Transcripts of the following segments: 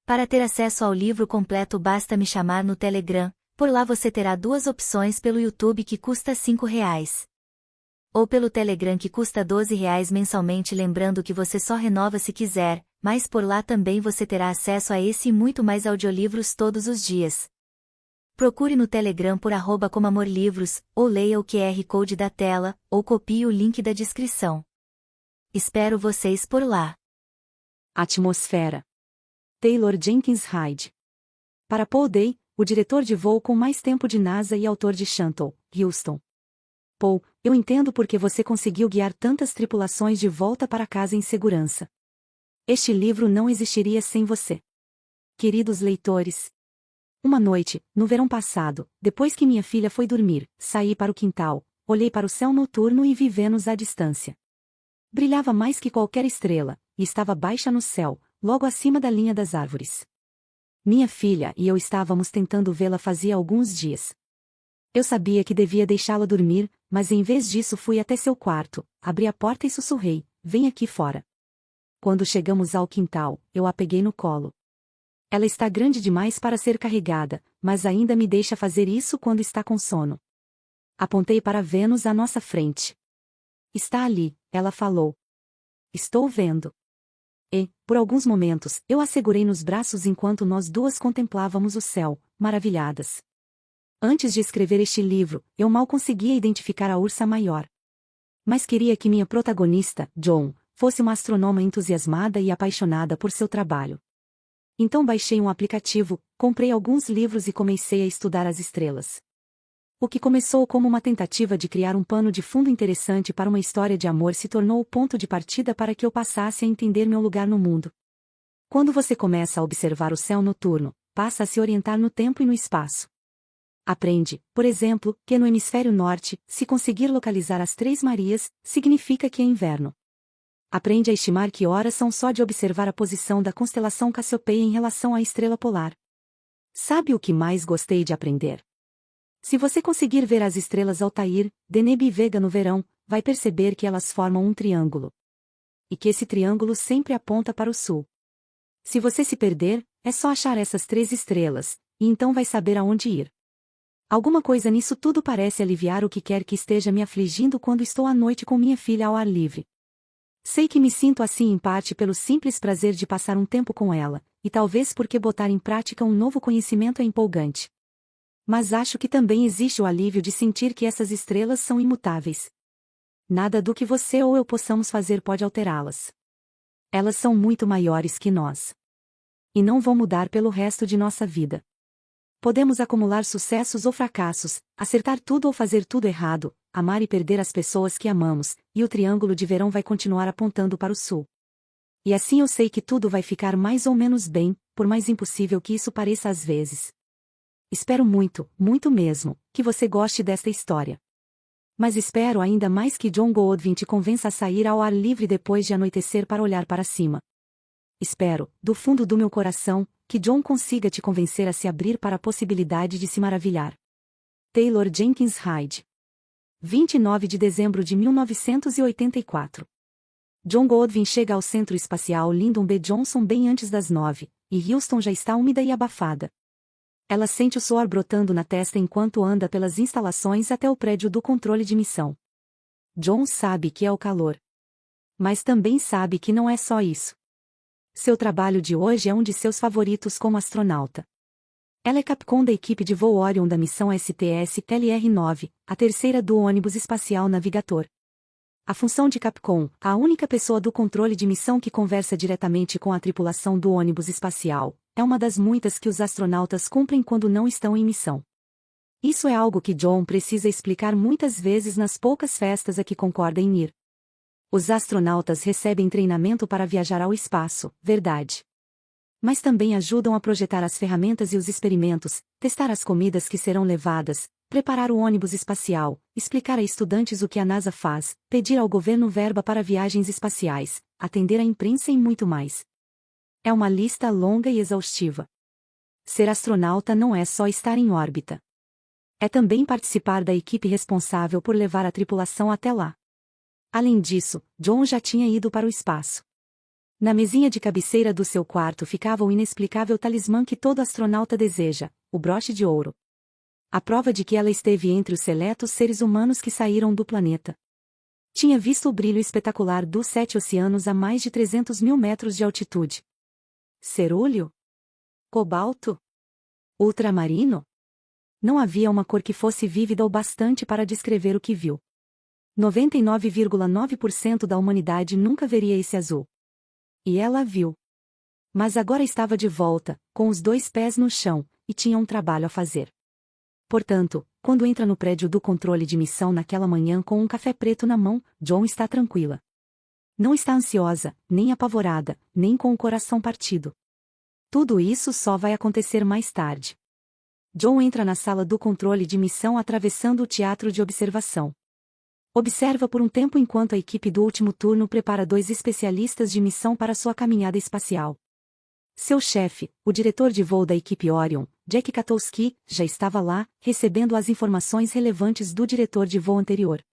Para ter acesso ao livro completo basta me chamar no Telegram, por lá você terá duas opções pelo YouTube que custa R$ 5. Ou pelo Telegram que custa R$ 12 mensalmente, lembrando que você só renova se quiser, mas por lá também você terá acesso a esse e muito mais audiolivros todos os dias. Procure no Telegram por @comamorlivros, ou leia o QR Code da tela, ou copie o link da descrição. Espero vocês por lá. Atmosfera. Taylor Jenkins Reid. Para Paul Day, o diretor de voo com mais tempo de NASA e autor de Shuttle, Houston. Paul, eu entendo porque você conseguiu guiar tantas tripulações de volta para casa em segurança. Este livro não existiria sem você. Queridos leitores. Uma noite, no verão passado, depois que minha filha foi dormir, saí para o quintal, olhei para o céu noturno e vi Vênus à distância. Brilhava mais que qualquer estrela, e estava baixa no céu, logo acima da linha das árvores. Minha filha e eu estávamos tentando vê-la fazia alguns dias. Eu sabia que devia deixá-la dormir, mas em vez disso fui até seu quarto, abri a porta e sussurrei: "Vem aqui fora." Quando chegamos ao quintal, eu a peguei no colo. Ela está grande demais para ser carregada, mas ainda me deixa fazer isso quando está com sono. Apontei para Vênus à nossa frente. "Está ali", ela falou. "Estou vendo." E, por alguns momentos, eu a segurei nos braços enquanto nós duas contemplávamos o céu, maravilhadas. Antes de escrever este livro, eu mal conseguia identificar a ursa maior. Mas queria que minha protagonista, John, fosse uma astrônoma entusiasmada e apaixonada por seu trabalho. Então baixei um aplicativo, comprei alguns livros e comecei a estudar as estrelas. O que começou como uma tentativa de criar um pano de fundo interessante para uma história de amor se tornou o ponto de partida para que eu passasse a entender meu lugar no mundo. Quando você começa a observar o céu noturno, passa a se orientar no tempo e no espaço. Aprende, por exemplo, que no hemisfério norte, se conseguir localizar as Três Marias, significa que é inverno. Aprende a estimar que horas são só de observar a posição da constelação Cassiopeia em relação à estrela polar. Sabe o que mais gostei de aprender? Se você conseguir ver as estrelas Altair, Deneb e Vega no verão, vai perceber que elas formam um triângulo. E que esse triângulo sempre aponta para o sul. Se você se perder, é só achar essas três estrelas, e então vai saber aonde ir. Alguma coisa nisso tudo parece aliviar o que quer que esteja me afligindo quando estou à noite com minha filha ao ar livre. Sei que me sinto assim em parte pelo simples prazer de passar um tempo com ela, e talvez porque botar em prática um novo conhecimento é empolgante. Mas acho que também existe o alívio de sentir que essas estrelas são imutáveis. Nada do que você ou eu possamos fazer pode alterá-las. Elas são muito maiores que nós. E não vão mudar pelo resto de nossa vida. Podemos acumular sucessos ou fracassos, acertar tudo ou fazer tudo errado, amar e perder as pessoas que amamos, e o triângulo de verão vai continuar apontando para o sul. E assim eu sei que tudo vai ficar mais ou menos bem, por mais impossível que isso pareça às vezes. Espero muito, muito mesmo, que você goste desta história. Mas espero ainda mais que John Goodwin te convença a sair ao ar livre depois de anoitecer para olhar para cima. Espero, do fundo do meu coração, que John consiga te convencer a se abrir para a possibilidade de se maravilhar. Taylor Jenkins Reid. 29 de dezembro de 1984. John Goodwin chega ao Centro Espacial Lyndon B. Johnson bem antes das 9, e Houston já está úmida e abafada. Ela sente o suor brotando na testa enquanto anda pelas instalações até o prédio do controle de missão. John sabe que é o calor. Mas também sabe que não é só isso. Seu trabalho de hoje é um de seus favoritos como astronauta. Ela é capcom da equipe de voo Orion da missão STS-LR-9, a terceira do ônibus espacial Navigator. A função de capcom, a única pessoa do controle de missão que conversa diretamente com a tripulação do ônibus espacial, é uma das muitas que os astronautas cumprem quando não estão em missão. Isso é algo que John precisa explicar muitas vezes nas poucas festas a que concorda em ir. Os astronautas recebem treinamento para viajar ao espaço, verdade. Mas também ajudam a projetar as ferramentas e os experimentos, testar as comidas que serão levadas, preparar o ônibus espacial, explicar a estudantes o que a NASA faz, pedir ao governo verba para viagens espaciais, atender a imprensa e muito mais. É uma lista longa e exaustiva. Ser astronauta não é só estar em órbita. É também participar da equipe responsável por levar a tripulação até lá. Além disso, John já tinha ido para o espaço. Na mesinha de cabeceira do seu quarto ficava o inexplicável talismã que todo astronauta deseja, o broche de ouro. A prova de que ela esteve entre os seletos seres humanos que saíram do planeta. Tinha visto o brilho espetacular dos 7 oceanos a mais de 300 mil metros de altitude. Cerúleo? Cobalto? Ultramarino? Não havia uma cor que fosse vívida o bastante para descrever o que viu. 99,9% da humanidade nunca veria esse azul. E ela viu. Mas agora estava de volta, com os 2 pés no chão, e tinha um trabalho a fazer. Portanto, quando entra no prédio do controle de missão naquela manhã com um café preto na mão, John está tranquila. Não está ansiosa, nem apavorada, nem com o coração partido. Tudo isso só vai acontecer mais tarde. John entra na sala do controle de missão atravessando o teatro de observação. Observa por um tempo enquanto a equipe do último turno prepara 2 especialistas de missão para sua caminhada espacial. Seu chefe, o diretor de voo da equipe Orion, Jack Katowski, já estava lá, recebendo as informações relevantes do diretor de voo anterior.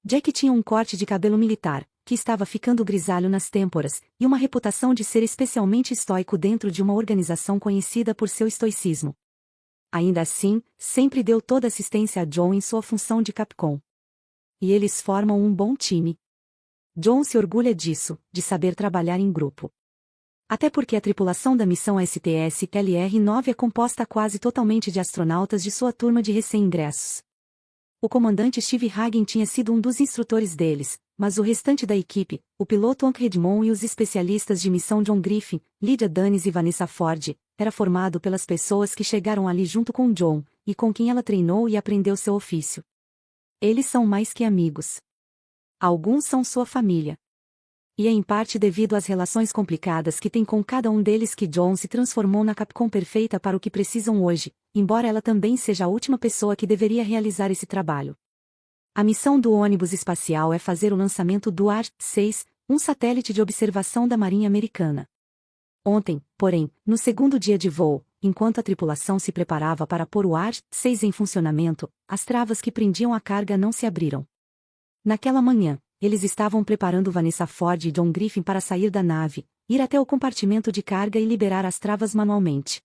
Jack tinha um corte de cabelo militar, que estava ficando grisalho nas têmporas, e uma reputação de ser especialmente estoico dentro de uma organização conhecida por seu estoicismo. Ainda assim, sempre deu toda assistência a John em sua função de Capcom. E eles formam um bom time. John se orgulha disso, de saber trabalhar em grupo. Até porque a tripulação da missão STS-LR-9 é composta quase totalmente de astronautas de sua turma de recém-ingressos. O comandante Steve Hagen tinha sido um dos instrutores deles, mas o restante da equipe, o piloto Hank Redmond e os especialistas de missão John Griffin, Lydia Danes e Vanessa Ford, era formado pelas pessoas que chegaram ali junto com John, e com quem ela treinou e aprendeu seu ofício. Eles são mais que amigos. Alguns são sua família. E é em parte devido às relações complicadas que tem com cada um deles que John se transformou na Capcom perfeita para o que precisam hoje, embora ela também seja a última pessoa que deveria realizar esse trabalho. A missão do ônibus espacial é fazer o lançamento do AR-6, um satélite de observação da Marinha Americana. Ontem, porém, no segundo dia de voo, enquanto a tripulação se preparava para pôr o AR-6 em funcionamento, as travas que prendiam a carga não se abriram. Naquela manhã, eles estavam preparando Vanessa Ford e John Griffin para sair da nave, ir até o compartimento de carga e liberar as travas manualmente.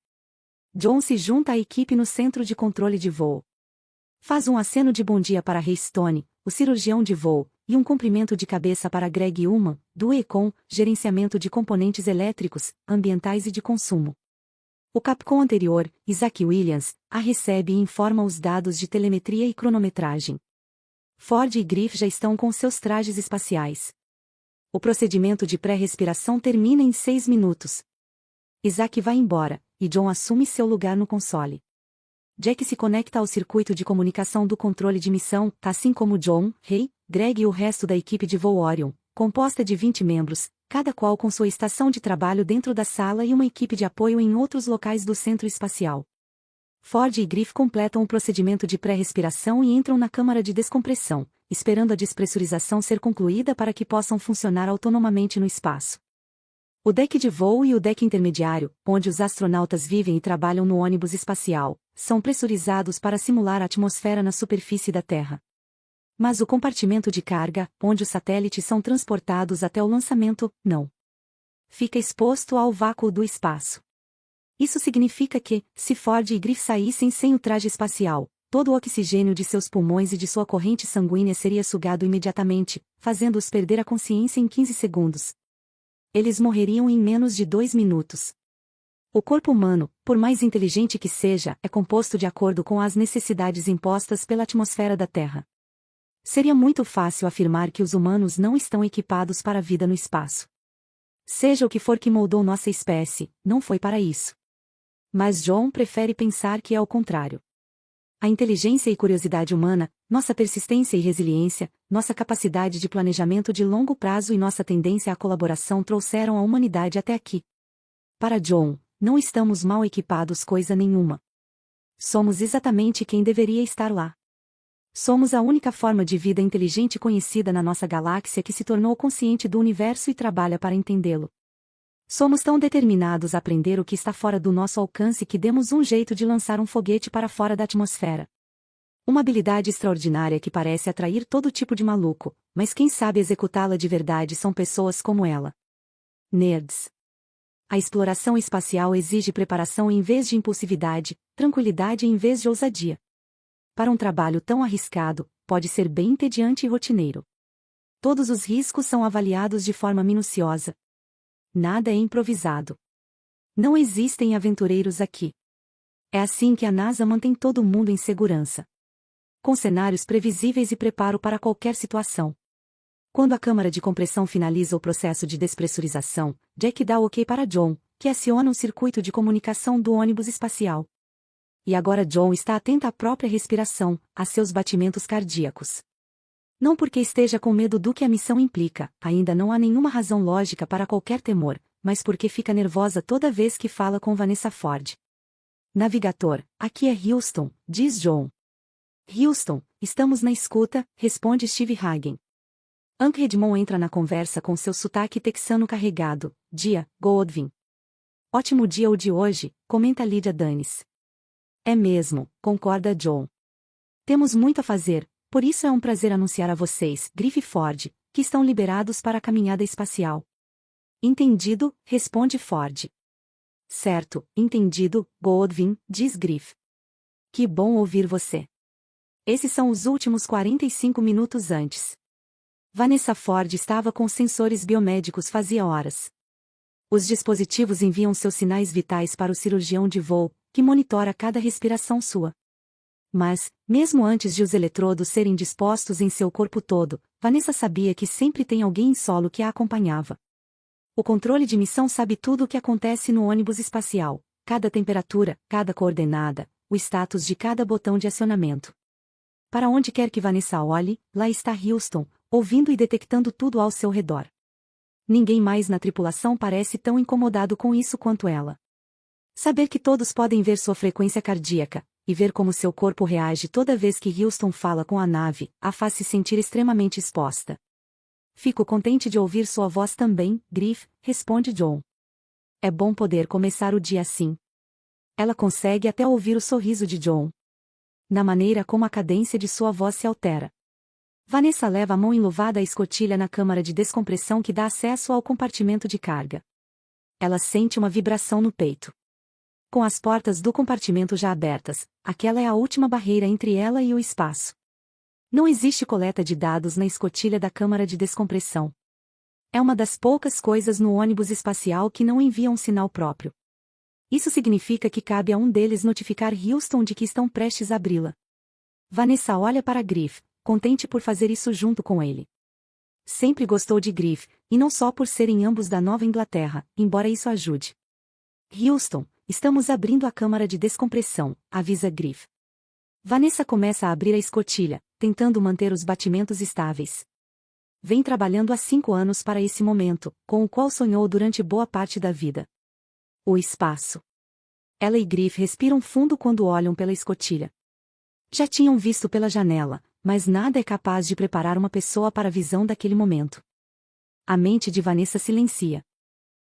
John se junta à equipe no centro de controle de voo. Faz um aceno de bom dia para Ray Stone, o cirurgião de voo, e um cumprimento de cabeça para Greg Ullman, do ECOM, gerenciamento de componentes elétricos, ambientais e de consumo. O Capcom anterior, Isaac Williams, a recebe e informa os dados de telemetria e cronometragem. Ford e Griff já estão com seus trajes espaciais. O procedimento de pré-respiração termina em 6 minutos. Isaac vai embora, e John assume seu lugar no console. Jack se conecta ao circuito de comunicação do controle de missão, assim como John, Ray, Greg e o resto da equipe de voo Orion, composta de 20 membros, cada qual com sua estação de trabalho dentro da sala e uma equipe de apoio em outros locais do centro espacial. Ford e Griff completam o procedimento de pré-respiração e entram na câmara de descompressão, esperando a despressurização ser concluída para que possam funcionar autonomamente no espaço. O deck de voo e o deck intermediário, onde os astronautas vivem e trabalham no ônibus espacial, são pressurizados para simular a atmosfera na superfície da Terra. Mas o compartimento de carga, onde os satélites são transportados até o lançamento, não. Fica exposto ao vácuo do espaço. Isso significa que, se Ford e Griff saíssem sem o traje espacial, todo o oxigênio de seus pulmões e de sua corrente sanguínea seria sugado imediatamente, fazendo-os perder a consciência em 15 segundos. Eles morreriam em menos de 2 minutos. O corpo humano, por mais inteligente que seja, é composto de acordo com as necessidades impostas pela atmosfera da Terra. Seria muito fácil afirmar que os humanos não estão equipados para a vida no espaço. Seja o que for que moldou nossa espécie, não foi para isso. Mas John prefere pensar que é o contrário. A inteligência e curiosidade humana, nossa persistência e resiliência, nossa capacidade de planejamento de longo prazo e nossa tendência à colaboração trouxeram a humanidade até aqui. Para John, não estamos mal equipados coisa nenhuma. Somos exatamente quem deveria estar lá. Somos a única forma de vida inteligente conhecida na nossa galáxia que se tornou consciente do universo e trabalha para entendê-lo. Somos tão determinados a aprender o que está fora do nosso alcance que demos um jeito de lançar um foguete para fora da atmosfera. Uma habilidade extraordinária que parece atrair todo tipo de maluco, mas quem sabe executá-la de verdade são pessoas como ela. Nerds. A exploração espacial exige preparação em vez de impulsividade, tranquilidade em vez de ousadia. Para um trabalho tão arriscado, pode ser bem entediante e rotineiro. Todos os riscos são avaliados de forma minuciosa. Nada é improvisado. Não existem aventureiros aqui. É assim que a NASA mantém todo mundo em segurança. Com cenários previsíveis e preparo para qualquer situação. Quando a câmara de compressão finaliza o processo de despressurização, Jack dá o ok para John, que aciona o circuito de comunicação do ônibus espacial. E agora John está atento à própria respiração, a seus batimentos cardíacos. Não porque esteja com medo do que a missão implica, ainda não há nenhuma razão lógica para qualquer temor, mas porque fica nervosa toda vez que fala com Vanessa Ford. Navigator, aqui é Houston, diz John. Houston, estamos na escuta, responde Steve Hagen. Hank Redmond entra na conversa com seu sotaque texano carregado. Dia, Goldwyn. Ótimo dia o de hoje, comenta Lydia Danis. É mesmo, concorda John. Temos muito a fazer, por isso é um prazer anunciar a vocês, Griff e Ford, que estão liberados para a caminhada espacial. Entendido, responde Ford. Certo, entendido, Goldwyn, diz Griff. Que bom ouvir você. Esses são os últimos 45 minutos antes. Vanessa Ford estava com sensores biomédicos fazia horas. Os dispositivos enviam seus sinais vitais para o cirurgião de voo, que monitora cada respiração sua. Mas, mesmo antes de os eletrodos serem dispostos em seu corpo todo, Vanessa sabia que sempre tem alguém em solo que a acompanhava. O controle de missão sabe tudo o que acontece no ônibus espacial, cada temperatura, cada coordenada, o status de cada botão de acionamento. Para onde quer que Vanessa olhe, lá está Houston, ouvindo e detectando tudo ao seu redor. Ninguém mais na tripulação parece tão incomodado com isso quanto ela. Saber que todos podem ver sua frequência cardíaca, e ver como seu corpo reage toda vez que Houston fala com a nave, a faz se sentir extremamente exposta. Fico contente de ouvir sua voz também, Griff, responde John. É bom poder começar o dia assim. Ela consegue até ouvir o sorriso de John. Na maneira como a cadência de sua voz se altera. Vanessa leva a mão enluvada à escotilha na câmara de descompressão que dá acesso ao compartimento de carga. Ela sente uma vibração no peito. Com as portas do compartimento já abertas, aquela é a última barreira entre ela e o espaço. Não existe coleta de dados na escotilha da câmara de descompressão. É uma das poucas coisas no ônibus espacial que não envia um sinal próprio. Isso significa que cabe a um deles notificar Houston de que estão prestes a abri-la. Vanessa olha para Griff, contente por fazer isso junto com ele. Sempre gostou de Griff, e não só por serem ambos da Nova Inglaterra, embora isso ajude. Houston, estamos abrindo a câmara de descompressão, avisa Griff. Vanessa começa a abrir a escotilha, tentando manter os batimentos estáveis. Vem trabalhando há 5 anos para esse momento, com o qual sonhou durante boa parte da vida. O espaço. Ela e Griff respiram fundo quando olham pela escotilha. Já tinham visto pela janela, mas nada é capaz de preparar uma pessoa para a visão daquele momento. A mente de Vanessa silencia.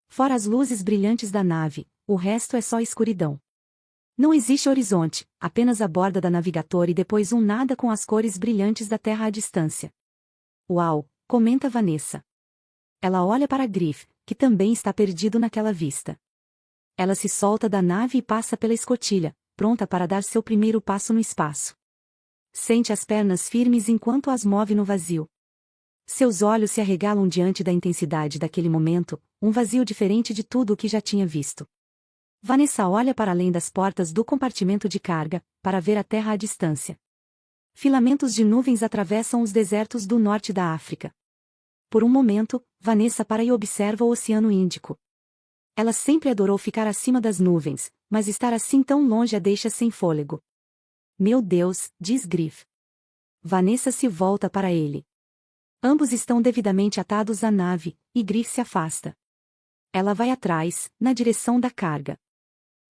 Fora as luzes brilhantes da nave, o resto é só escuridão. Não existe horizonte, apenas a borda da Navigator e depois um nada com as cores brilhantes da Terra à distância. Uau, comenta Vanessa. Ela olha para Griff, que também está perdido naquela vista. Ela se solta da nave e passa pela escotilha, pronta para dar seu primeiro passo no espaço. Sente as pernas firmes enquanto as move no vazio. Seus olhos se arregalam diante da intensidade daquele momento, um vazio diferente de tudo o que já tinha visto. Vanessa olha para além das portas do compartimento de carga, para ver a Terra à distância. Filamentos de nuvens atravessam os desertos do norte da África. Por um momento, Vanessa para e observa o Oceano Índico. Ela sempre adorou ficar acima das nuvens, mas estar assim tão longe a deixa sem fôlego. Meu Deus, diz Griff. Vanessa se volta para ele. Ambos estão devidamente atados à nave, e Griff se afasta. Ela vai atrás, na direção da carga.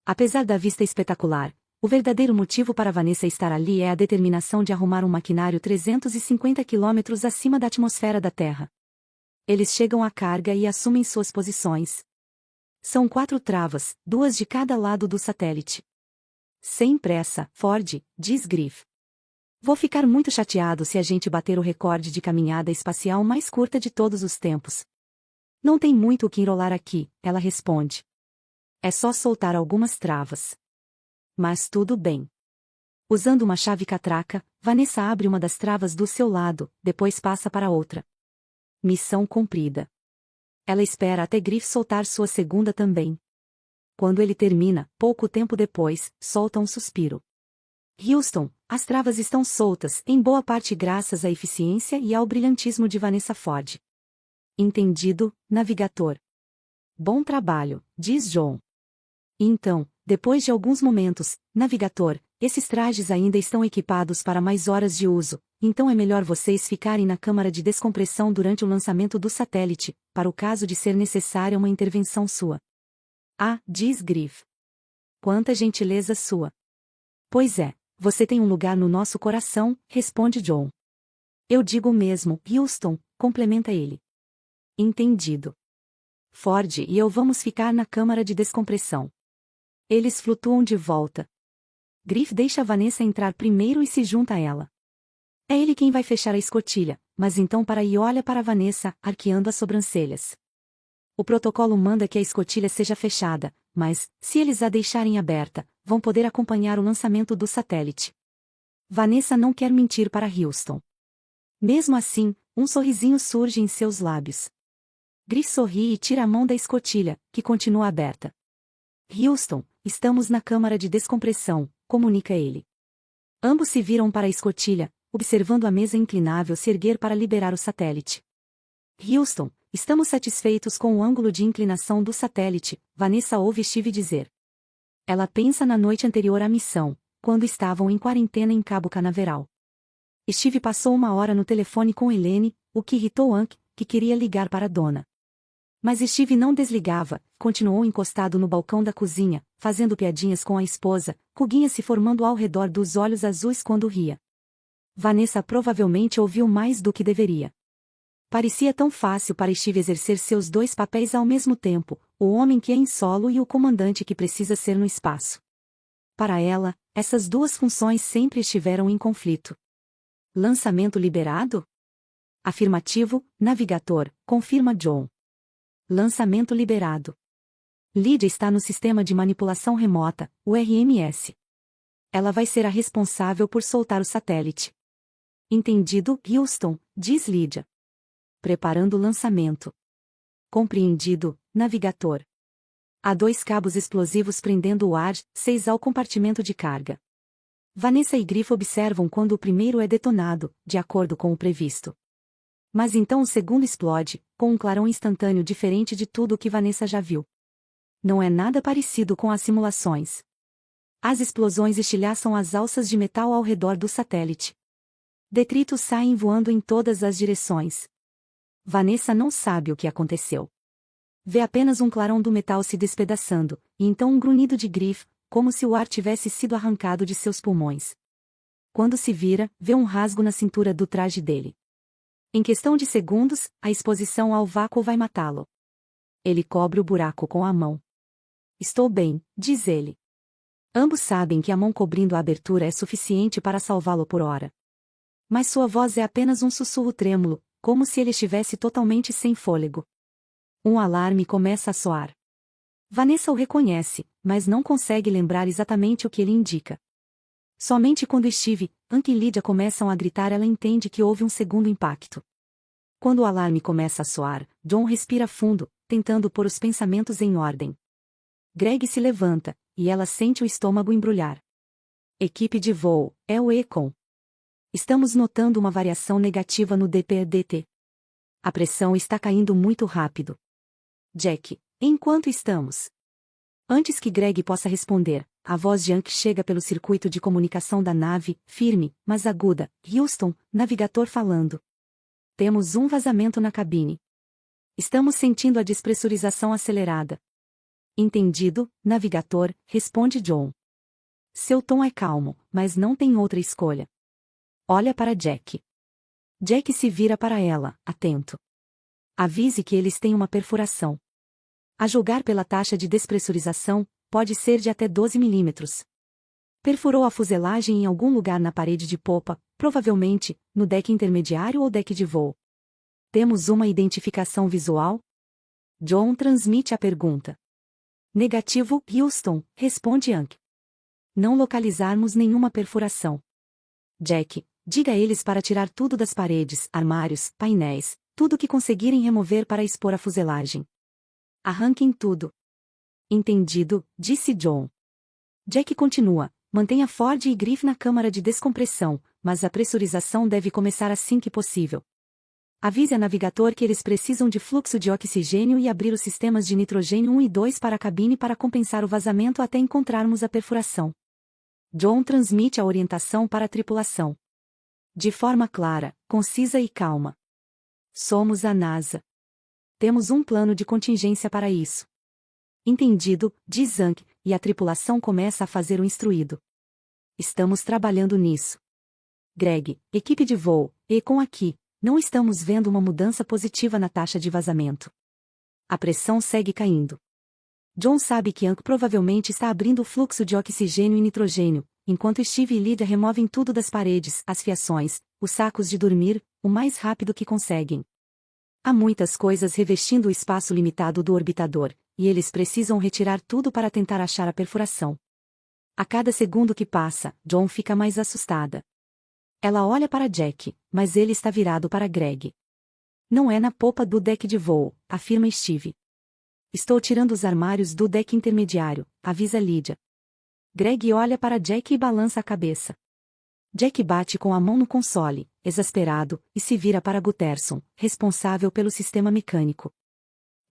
Apesar da vista espetacular, o verdadeiro motivo para Vanessa estar ali é a determinação de arrumar um maquinário 350 quilômetros acima da atmosfera da Terra. Eles chegam à carga e assumem suas posições. São 4 travas, 2 de cada lado do satélite. Sem pressa, Ford, diz Griff. Vou ficar muito chateado se a gente bater o recorde de caminhada espacial mais curta de todos os tempos. Não tem muito o que enrolar aqui, ela responde. É só soltar algumas travas. Mas tudo bem. Usando uma chave catraca, Vanessa abre uma das travas do seu lado, depois passa para outra. Missão cumprida. Ela espera até Griff soltar sua segunda também. Quando ele termina, pouco tempo depois, solta um suspiro. Houston, as travas estão soltas, em boa parte graças à eficiência e ao brilhantismo de Vanessa Ford. Entendido, navegador. Bom trabalho, diz John. Então, depois de alguns momentos, navegador, esses trajes ainda estão equipados para mais horas de uso, então é melhor vocês ficarem na câmara de descompressão durante o lançamento do satélite, para o caso de ser necessária uma intervenção sua. Ah, diz Griff. Quanta gentileza sua. Pois é, você tem um lugar no nosso coração, responde John. Eu digo o mesmo, Houston, complementa ele. Entendido. Ford e eu vamos ficar na câmara de descompressão. Eles flutuam de volta. Griff deixa Vanessa entrar primeiro e se junta a ela. É ele quem vai fechar a escotilha, mas então para e olha para Vanessa, arqueando as sobrancelhas. O protocolo manda que a escotilha seja fechada, mas, se eles a deixarem aberta, vão poder acompanhar o lançamento do satélite. Vanessa não quer mentir para Houston. Mesmo assim, um sorrisinho surge em seus lábios. Griff sorri e tira a mão da escotilha, que continua aberta. Houston, estamos na câmara de descompressão, comunica ele. Ambos se viram para a escotilha, observando a mesa inclinável se erguer para liberar o satélite. Houston, estamos satisfeitos com o ângulo de inclinação do satélite, Vanessa ouve Steve dizer. Ela pensa na noite anterior à missão, quando estavam em quarentena em Cabo Canaveral. Steve passou 1 hora no telefone com Helene, o que irritou Hank, que queria ligar para a dona. Mas Steve não desligava, continuou encostado no balcão da cozinha, fazendo piadinhas com a esposa, ruguinhas se formando ao redor dos olhos azuis quando ria. Vanessa provavelmente ouviu mais do que deveria. Parecia tão fácil para Steve exercer seus dois papéis ao mesmo tempo, o homem que é em solo e o comandante que precisa ser no espaço. Para ela, essas duas funções sempre estiveram em conflito. Lançamento liberado? Afirmativo, navegador, confirma John. Lançamento liberado. Lydia está no sistema de manipulação remota, o RMS. Ela vai ser a responsável por soltar o satélite. Entendido, Houston, diz Lydia. Preparando o lançamento. Compreendido, navegador. Há 2 cabos explosivos prendendo o ar, 6 ao compartimento de carga. Vanessa e Griff observam quando o primeiro é detonado, de acordo com o previsto. Mas então o segundo explode, com um clarão instantâneo diferente de tudo o que Vanessa já viu. Não é nada parecido com as simulações. As explosões estilhaçam as alças de metal ao redor do satélite. Detritos saem voando em todas as direções. Vanessa não sabe o que aconteceu. Vê apenas um clarão do metal se despedaçando, e então um grunhido de Griff, como se o ar tivesse sido arrancado de seus pulmões. Quando se vira, vê um rasgo na cintura do traje dele. Em questão de segundos, a exposição ao vácuo vai matá-lo. Ele cobre o buraco com a mão. Estou bem, diz ele. Ambos sabem que a mão cobrindo a abertura é suficiente para salvá-lo por hora. Mas sua voz é apenas um sussurro trêmulo, como se ele estivesse totalmente sem fôlego. Um alarme começa a soar. Vanessa o reconhece, mas não consegue lembrar exatamente o que ele indica. Somente quando Steve, Hank e Lydia começam a gritar ela entende que houve um segundo impacto. Quando o alarme começa a soar, John respira fundo, tentando pôr os pensamentos em ordem. Greg se levanta, e ela sente o estômago embrulhar. Equipe de voo, é o Econ. Estamos notando uma variação negativa no DPDT. A pressão está caindo muito rápido. Jack, enquanto estamos? Antes que Greg possa responder, a voz de Hank chega pelo circuito de comunicação da nave, firme, mas aguda. Houston, navegador falando. Temos um vazamento na cabine. Estamos sentindo a despressurização acelerada. Entendido, navegador, responde John. Seu tom é calmo, mas não tem outra escolha. Olha para Jack. Jack se vira para ela, atento. Avise que eles têm uma perfuração. A julgar pela taxa de despressurização, pode ser de até 12 milímetros. Perfurou a fuselagem em algum lugar na parede de popa, provavelmente, no deck intermediário ou deck de voo. Temos uma identificação visual? John transmite a pergunta. Negativo, Houston, responde Hank. Não localizarmos nenhuma perfuração. Jack, diga a eles para tirar tudo das paredes, armários, painéis, tudo que conseguirem remover para expor a fuselagem. Arranquem tudo. Entendido, disse John. Jack continua, mantenha Ford e Griff na câmara de descompressão, mas a pressurização deve começar assim que possível. Avise a navigator que eles precisam de fluxo de oxigênio e abrir os sistemas de nitrogênio 1 e 2 para a cabine para compensar o vazamento até encontrarmos a perfuração. John transmite a orientação para a tripulação. De forma clara, concisa e calma. Somos a NASA. Temos um plano de contingência para isso. Entendido, diz Hank, e a tripulação começa a fazer o instruído. Estamos trabalhando nisso. Greg, equipe de voo, com aqui, não estamos vendo uma mudança positiva na taxa de vazamento. A pressão segue caindo. John sabe que Hank provavelmente está abrindo o fluxo de oxigênio e nitrogênio, enquanto Steve e Lydia removem tudo das paredes, as fiações, os sacos de dormir, o mais rápido que conseguem. Há muitas coisas revestindo o espaço limitado do orbitador, e eles precisam retirar tudo para tentar achar a perfuração. A cada segundo que passa, John fica mais assustada. Ela olha para Jack, mas ele está virado para Greg. Não é na popa do deck de voo, afirma Steve. Estou tirando os armários do deck intermediário, avisa Lydia. Greg olha para Jack e balança a cabeça. Jack bate com a mão no console, exasperado, e se vira para Gutterson, responsável pelo sistema mecânico.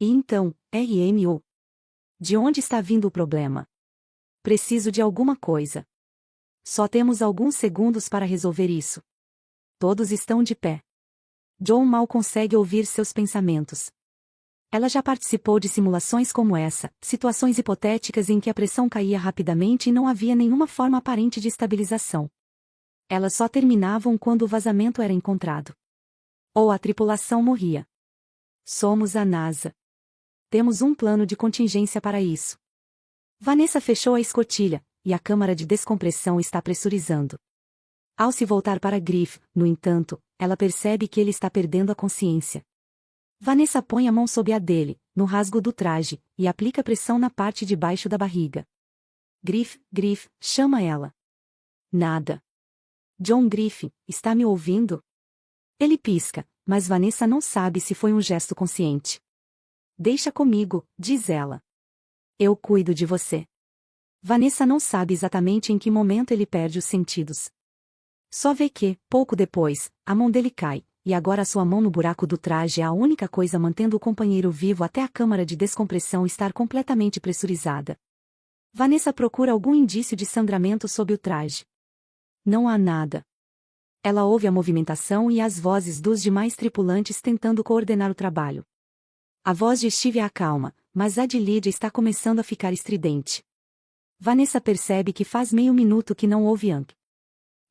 E então, RMO. De onde está vindo o problema? Preciso de alguma coisa. Só temos alguns segundos para resolver isso. Todos estão de pé. John mal consegue ouvir seus pensamentos. Ela já participou de simulações como essa, situações hipotéticas em que a pressão caía rapidamente e não havia nenhuma forma aparente de estabilização. Elas só terminavam quando o vazamento era encontrado. Ou a tripulação morria. Somos a NASA. Temos um plano de contingência para isso. Vanessa fechou a escotilha, e a câmara de descompressão está pressurizando. Ao se voltar para Griff, no entanto, ela percebe que ele está perdendo a consciência. Vanessa põe a mão sob a dele, no rasgo do traje, e aplica pressão na parte de baixo da barriga. Griff, chama ela. Nada. John Griff, está me ouvindo? Ele pisca, mas Vanessa não sabe se foi um gesto consciente. Deixa comigo, diz ela. Eu cuido de você. Vanessa não sabe exatamente em que momento ele perde os sentidos. Só vê que, pouco depois, a mão dele cai, e agora sua mão no buraco do traje é a única coisa mantendo o companheiro vivo até a câmara de descompressão estar completamente pressurizada. Vanessa procura algum indício de sangramento sob o traje. Não há nada. Ela ouve a movimentação e as vozes dos demais tripulantes tentando coordenar o trabalho. A voz de Steve a acalma, mas a de Lydia está começando a ficar estridente. Vanessa percebe que faz meio minuto que não ouve Hank.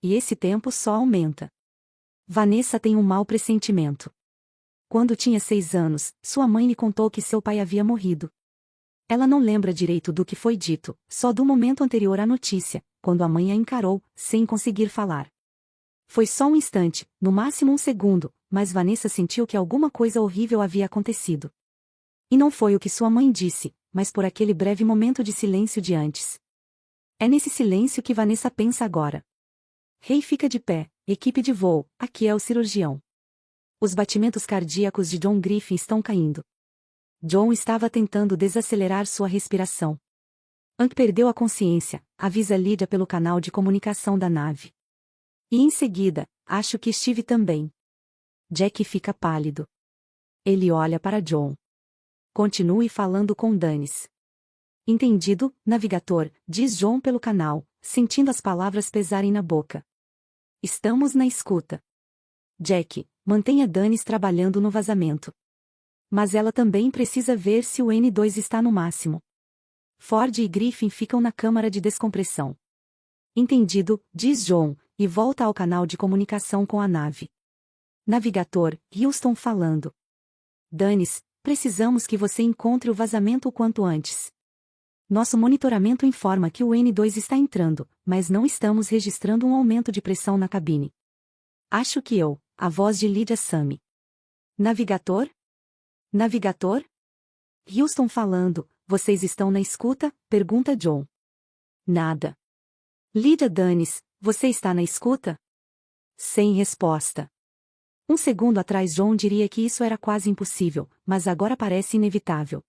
E esse tempo só aumenta. Vanessa tem um mau pressentimento. Quando tinha 6 anos, sua mãe lhe contou que seu pai havia morrido. Ela não lembra direito do que foi dito, só do momento anterior à notícia, quando a mãe a encarou, sem conseguir falar. Foi só um instante, no máximo um segundo, mas Vanessa sentiu que alguma coisa horrível havia acontecido. E não foi o que sua mãe disse, mas por aquele breve momento de silêncio de antes. É nesse silêncio que Vanessa pensa agora. Rei fica de pé, equipe de voo, aqui é o cirurgião. Os batimentos cardíacos de John Griffin estão caindo. John estava tentando desacelerar sua respiração. Hank perdeu a consciência, avisa Lydia pelo canal de comunicação da nave. E em seguida, acho que Steve também. Jack fica pálido. Ele olha para John. Continue falando com Dennis. Entendido, navegador, diz John pelo canal, sentindo as palavras pesarem na boca. Estamos na escuta. Jack, mantenha Dennis trabalhando no vazamento. Mas ela também precisa ver se o N2 está no máximo. Ford e Griffin ficam na câmara de descompressão. Entendido, diz John, e volta ao canal de comunicação com a nave. Navegador, Houston falando. Dennis, precisamos que você encontre o vazamento o quanto antes. Nosso monitoramento informa que o N2 está entrando, mas não estamos registrando um aumento de pressão na cabine. Acho que a voz de Lydia Sammy. Navegador? Navegador? Houston falando, vocês estão na escuta? Pergunta John. Nada. Lydia Danis, você está na escuta? Sem resposta. Um segundo atrás John diria que isso era quase impossível, mas agora parece inevitável.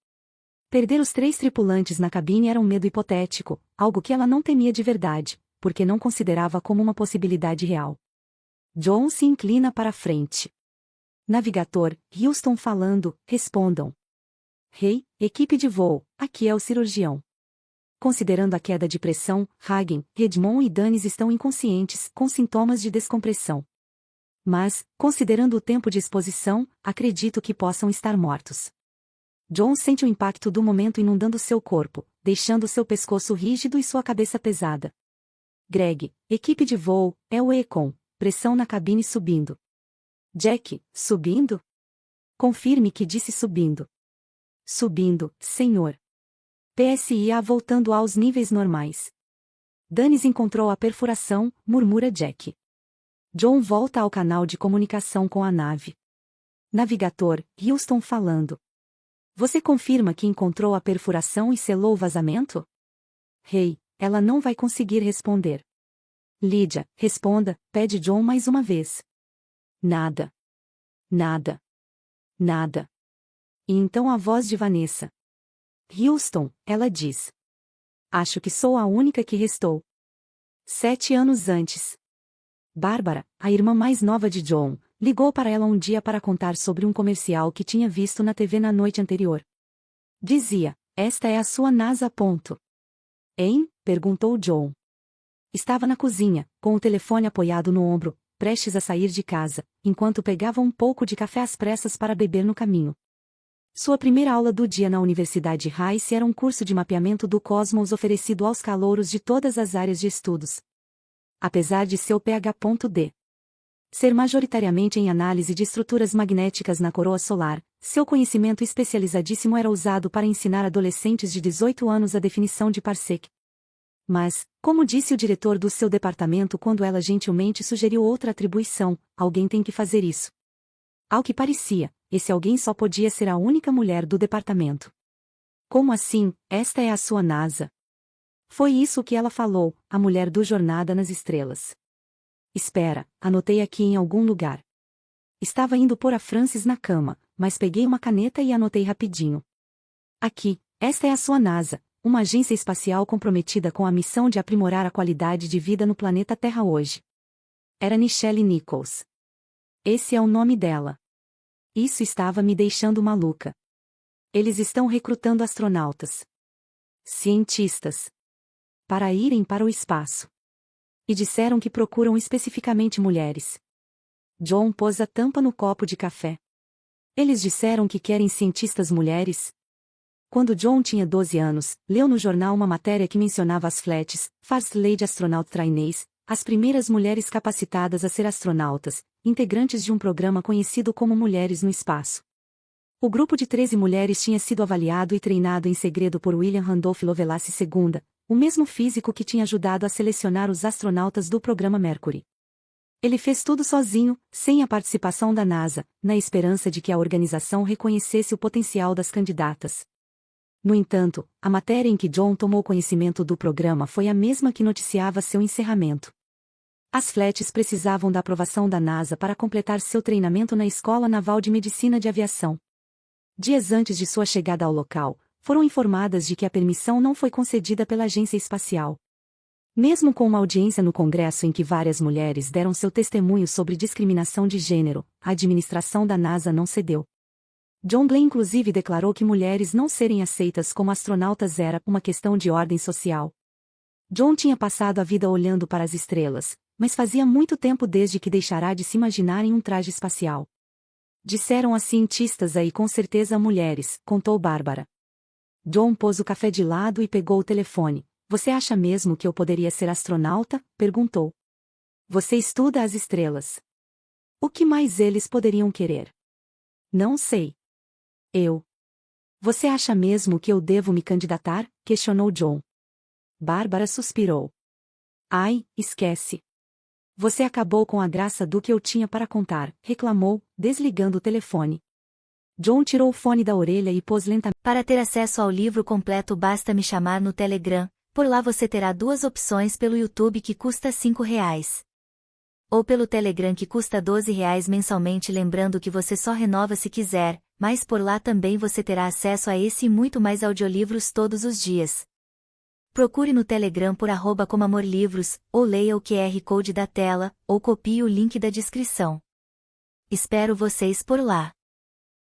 Perder os 3 tripulantes na cabine era um medo hipotético, algo que ela não temia de verdade, porque não considerava como uma possibilidade real. John se inclina para a frente. Navigador, Houston falando, respondam. Hey, equipe de voo, aqui é o cirurgião. Considerando a queda de pressão, Hagen, Redmond e Danis estão inconscientes, com sintomas de descompressão. Mas, considerando o tempo de exposição, acredito que possam estar mortos. John sente o impacto do momento inundando seu corpo, deixando seu pescoço rígido e sua cabeça pesada. Greg, equipe de voo, é o Econ, pressão na cabine subindo. Jack, subindo? Confirme que disse subindo. Subindo, senhor. PSIA voltando aos níveis normais. Danis encontrou a perfuração, murmura Jack. John volta ao canal de comunicação com a nave. Navigador, Houston falando. Você confirma que encontrou a perfuração e selou o vazamento? Hey, ela não vai conseguir responder. Lydia, responda, pede John mais uma vez. Nada. Nada. Nada. E então a voz de Vanessa. Houston, ela diz. Acho que sou a única que restou. 7 anos antes. Bárbara, a irmã mais nova de John, ligou para ela um dia para contar sobre um comercial que tinha visto na TV na noite anterior. Dizia, esta é a sua NASA. Hein? Perguntou John. Estava na cozinha, com o telefone apoiado no ombro, prestes a sair de casa, enquanto pegava um pouco de café às pressas para beber no caminho. Sua primeira aula do dia na Universidade Rice era um curso de mapeamento do cosmos oferecido aos calouros de todas as áreas de estudos. Apesar de seu Ph.D. ser majoritariamente em análise de estruturas magnéticas na coroa solar, seu conhecimento especializadíssimo era usado para ensinar adolescentes de 18 anos a definição de parsec. Mas, como disse o diretor do seu departamento quando ela gentilmente sugeriu outra atribuição, alguém tem que fazer isso. Ao que parecia, esse alguém só podia ser a única mulher do departamento. Como assim, esta é a sua NASA? Foi isso que ela falou, a mulher do Jornada nas Estrelas. Espera, anotei aqui em algum lugar. Estava indo pôr a Frances na cama, mas peguei uma caneta e anotei rapidinho. Aqui, esta é a sua NASA, uma agência espacial comprometida com a missão de aprimorar a qualidade de vida no planeta Terra hoje. Era Nichelle Nichols. Esse é o nome dela. Isso estava me deixando maluca. Eles estão recrutando astronautas. Cientistas. Para irem para o espaço. E disseram que procuram especificamente mulheres. John pôs a tampa no copo de café. Eles disseram que querem cientistas mulheres? Quando John tinha 12 anos, leu no jornal uma matéria que mencionava as FLETs, First Lady Astronaut Trainees, as primeiras mulheres capacitadas a ser astronautas, integrantes de um programa conhecido como Mulheres no Espaço. O grupo de 13 mulheres tinha sido avaliado e treinado em segredo por William Randolph Lovelace II, o mesmo físico que tinha ajudado a selecionar os astronautas do programa Mercury. Ele fez tudo sozinho, sem a participação da NASA, na esperança de que a organização reconhecesse o potencial das candidatas. No entanto, a matéria em que John tomou conhecimento do programa foi a mesma que noticiava seu encerramento. As FLETs precisavam da aprovação da NASA para completar seu treinamento na Escola Naval de Medicina de Aviação. Dias antes de sua chegada ao local, foram informadas de que a permissão não foi concedida pela agência espacial. Mesmo com uma audiência no Congresso em que várias mulheres deram seu testemunho sobre discriminação de gênero, a administração da NASA não cedeu. John Glenn inclusive declarou que mulheres não serem aceitas como astronautas era uma questão de ordem social. John tinha passado a vida olhando para as estrelas, mas fazia muito tempo desde que deixara de se imaginar em um traje espacial. Disseram as cientistas aí com certeza mulheres, contou Bárbara. John pôs o café de lado e pegou o telefone. Você acha mesmo que eu poderia ser astronauta? Perguntou. Você estuda as estrelas. O que mais eles poderiam querer? Não sei. Eu. Você acha mesmo que eu devo me candidatar? Questionou John. Bárbara suspirou. Ai, esquece. Você acabou com a graça do que eu tinha para contar, reclamou, desligando o telefone. John tirou o fone da orelha e pôs lentamente. Para ter acesso ao livro completo basta me chamar no Telegram, por lá você terá duas opções pelo YouTube que custa R$ 5. Ou pelo Telegram que custa R$ 12 mensalmente, lembrando que você só renova se quiser, mas por lá também você terá acesso a esse e muito mais audiolivros todos os dias. Procure no Telegram por @comamorlivros, ou leia o QR Code da tela, ou copie o link da descrição. Espero vocês por lá.